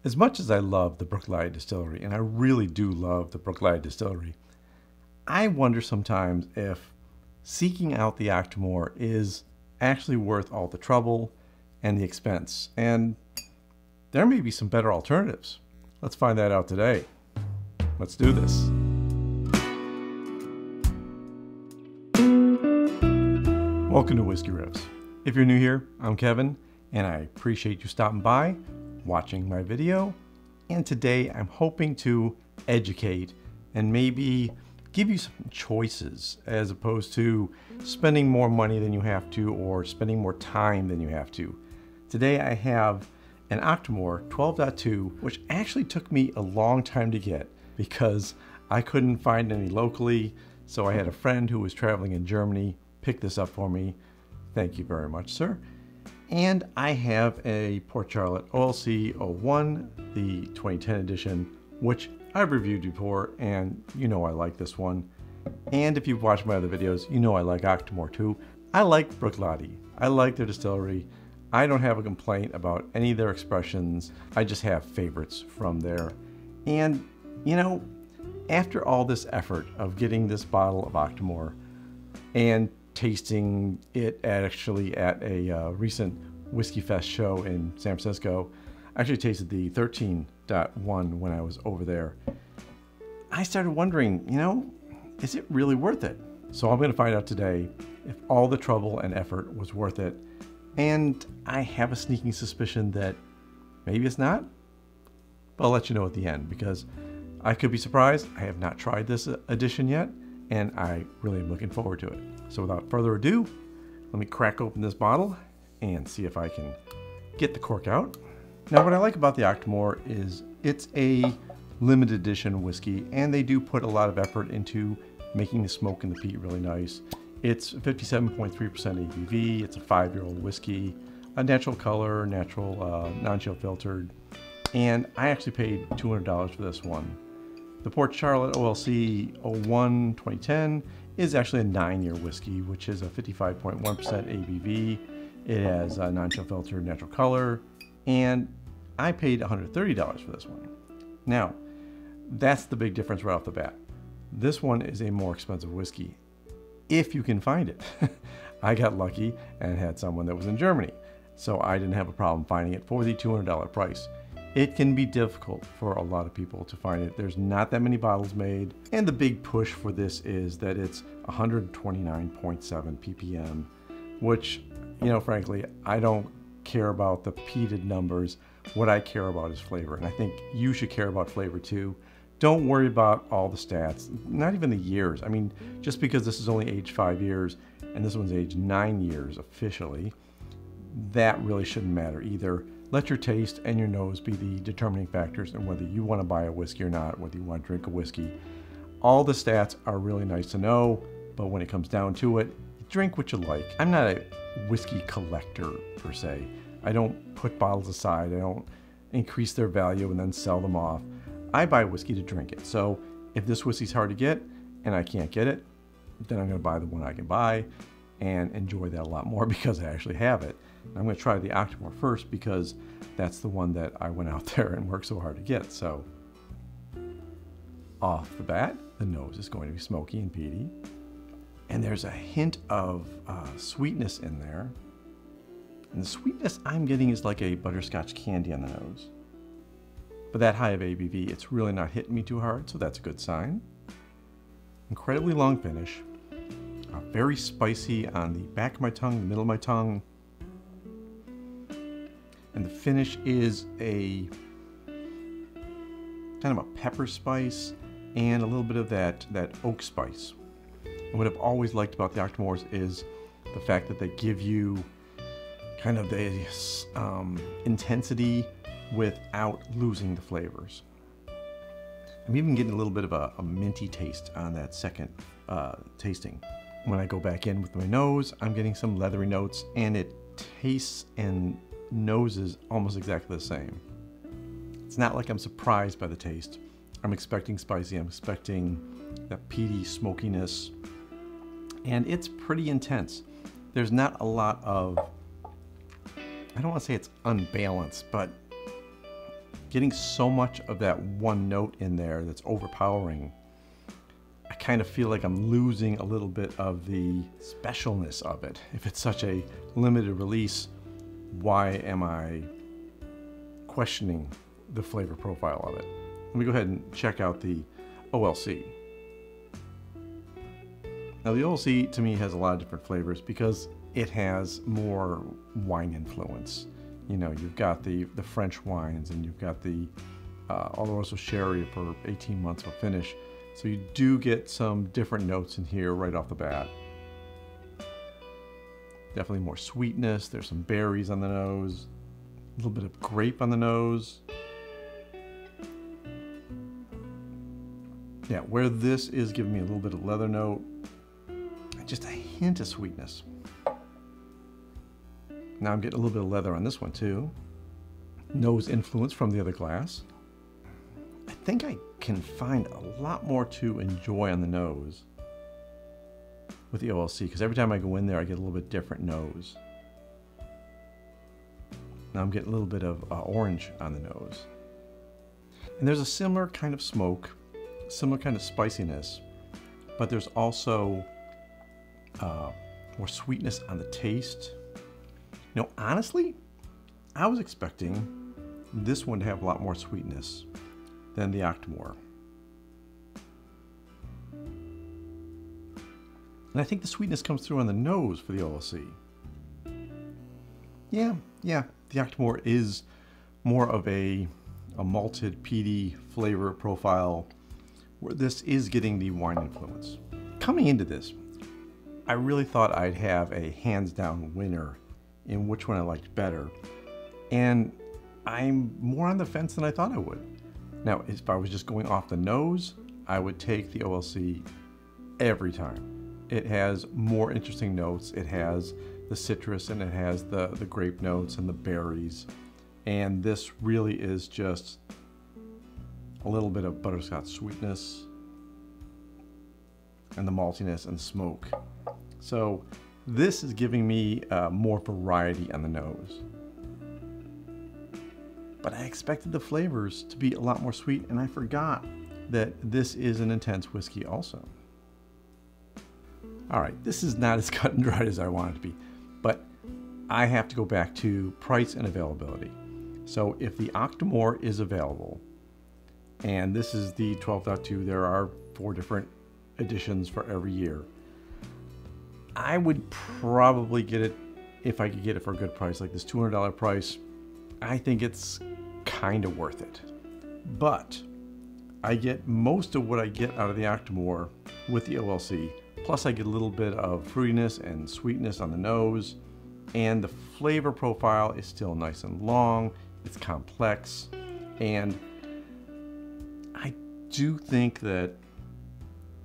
As much as I love the Brookline Distillery, and I really do love the Brookline Distillery, I wonder sometimes if seeking out the Octomore is actually worth all the trouble and the expense. And there may be some better alternatives. Let's find that out today. Let's do this. Welcome to Whisky Riffs. If you're new here, I'm Kevin, and I appreciate you stopping by, watching my video. And today I'm hoping to educate and maybe give you some choices as opposed to spending more money than you have to or spending more time than you have to. Today I have an Octomore 12.2, which actually took me a long time to get because I couldn't find any locally. So I had a friend who was traveling in Germany pick this up for me. Thank you very much, sir. And I have a Port Charlotte OLC 01, the 2010 edition, which I've reviewed before, and you know I like this one. And if you've watched my other videos, you know I like Octomore too. I like Bruichladdich. I like their distillery. I don't have a complaint about any of their expressions. I just have favorites from there. And you know, after all this effort of getting this bottle of Octomore and tasting it actually at a recent Whiskey Fest show in San Francisco, I actually tasted the 13.1 when I was over there. I started wondering, you know, is it really worth it? So I'm going to find out today if all the trouble and effort was worth it. And I have a sneaking suspicion that maybe it's not, but I'll let you know at the end because I could be surprised. I have not tried this edition yet, and I really am looking forward to it. So without further ado, let me crack open this bottle and see if I can get the cork out. Now what I like about the Octomore is it's a limited edition whiskey, and they do put a lot of effort into making the smoke and the peat really nice. It's 57.3% ABV, it's a 5-year-old whiskey, a natural color, natural non-chill filtered, and I actually paid $200 for this one. The Port Charlotte OLC 01 2010 is actually a 9-year whiskey, which is a 55.1% ABV. It has a non-chill filtered natural color, and I paid $130 for this one. Now, that's the big difference right off the bat. This one is a more expensive whiskey, if you can find it. I got lucky and had someone that was in Germany, so I didn't have a problem finding it for the $200 price. It can be difficult for a lot of people to find it. There's not that many bottles made, and the big push for this is that it's 129.7 ppm, which, you know, frankly, I don't care about the peated numbers. What I care about is flavor, and I think you should care about flavor too. Don't worry about all the stats, not even the years. I mean, just because this is only aged 5 years and this one's aged 9 years officially, that really shouldn't matter either. Let your taste and your nose be the determining factors in whether you want to buy a whiskey or not, whether you want to drink a whiskey. All the stats are really nice to know, but when it comes down to it, drink what you like. I'm not a whiskey collector per se. I don't put bottles aside. I don't increase their value and then sell them off. I buy whiskey to drink it. So if this whiskey's hard to get and I can't get it, then I'm going to buy the one I can buy and enjoy that a lot more because I actually have it. I'm going to try the Octomore first because that's the one that I went out there and worked so hard to get. So off the bat, the nose is going to be smoky and peaty. And there's a hint of sweetness in there. And the sweetness I'm getting is like a butterscotch candy on the nose. But that high of ABV, it's really not hitting me too hard, so that's a good sign. Incredibly long finish. Very spicy on the back of my tongue, the middle of my tongue. And the finish is a kind of a pepper spice and a little bit of that oak spice. And what I've always liked about the Octomores is the fact that they give you kind of the intensity without losing the flavors. I'm even getting a little bit of a minty taste on that second tasting. When I go back in with my nose, I'm getting some leathery notes, and it tastes and noses almost exactly the same. It's not like I'm surprised by the taste. I'm expecting spicy, I'm expecting that peaty smokiness, and it's pretty intense. There's not a lot of, I don't want to say it's unbalanced, but getting so much of that one note in there that's overpowering, I kind of feel like I'm losing a little bit of the specialness of it. If it's such a limited release, why am I questioning the flavor profile of it? Let me go ahead and check out the OLC. Now the OLC to me has a lot of different flavors because it has more wine influence. You know, you've got the French wines, and you've got the Oloroso sherry for 18 months of finish. So you do get some different notes in here right off the bat. Definitely more sweetness. There's some berries on the nose, a little bit of grape on the nose. Yeah, where this is giving me a little bit of leather note, just a hint of sweetness. Now I'm getting a little bit of leather on this one too. Nose influence from the other glass. I think I can find a lot more to enjoy on the nose with the OLC, because every time I go in there I get a little bit different nose. Now I'm getting a little bit of orange on the nose. And there's a similar kind of smoke, similar kind of spiciness, but there's also more sweetness on the taste. You know, honestly, I was expecting this one to have a lot more sweetness than the Octomore. And I think the sweetness comes through on the nose for the OLC. Yeah, the Octomore is more of a malted, peaty flavor profile, where this is getting the wine influence. Coming into this, I really thought I'd have a hands-down winner in which one I liked better, and I'm more on the fence than I thought I would. Now, if I was just going off the nose, I would take the OLC every time. It has more interesting notes. It has the citrus, and it has the grape notes and the berries, and this really is just a little bit of butterscotch sweetness and the maltiness and smoke. So this is giving me more variety on the nose. But I expected the flavors to be a lot more sweet, and I forgot that this is an intense whiskey also. All right, this is not as cut and dried as I want it to be, but I have to go back to price and availability. So if the Octomore is available, and this is the 12.2, there are 4 different editions for every year, I would probably get it if I could get it for a good price, like this $200 price. I think it's kind of worth it. But I get most of what I get out of the Octomore with the OLC, plus I get a little bit of fruitiness and sweetness on the nose, and the flavor profile is still nice and long, it's complex, and I do think that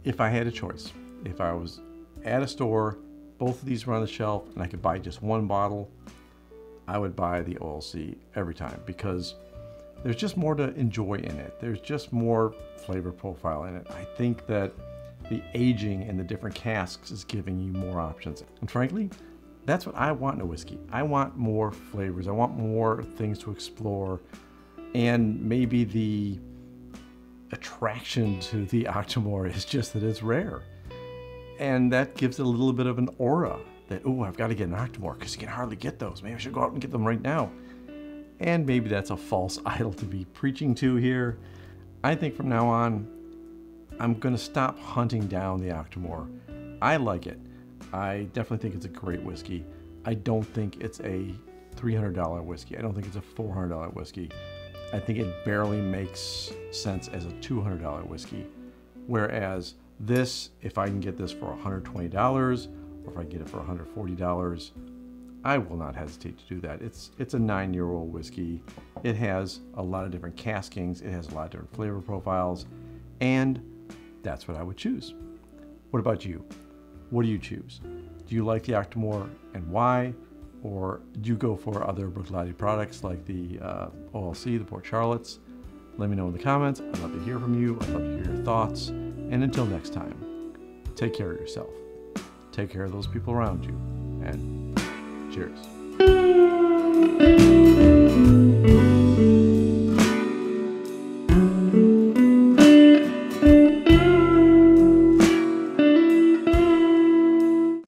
if I had a choice, if I was at a store, both of these were on the shelf, and I could buy just one bottle, I would buy the OLC every time, because there's just more to enjoy in it. There's just more flavor profile in it. I think that the aging in the different casks is giving you more options. And frankly, that's what I want in a whiskey. I want more flavors. I want more things to explore. And maybe the attraction to the Octomore is just that it's rare. And that gives it a little bit of an aura that, oh, I've got to get an Octomore because you can hardly get those. Maybe I should go out and get them right now. And maybe that's a false idol to be preaching to here. I think from now on, I'm going to stop hunting down the Octomore. I like it. I definitely think it's a great whiskey. I don't think it's a $300 whiskey. I don't think it's a $400 whiskey. I think it barely makes sense as a $200 whiskey. Whereas this, if I can get this for $120, or if I get it for $140, I will not hesitate to do that. It's a 9-year-old whiskey. It has a lot of different caskings. It has a lot of different flavor profiles, and that's what I would choose. What about you? What do you choose? Do you like the Octomore, and why? Or do you go for other Bruichladdich products like the OLC, the Port Charlottes? Let me know in the comments. I'd love to hear from you. I'd love to hear your thoughts. And until next time, take care of yourself. Take care of those people around you. And cheers.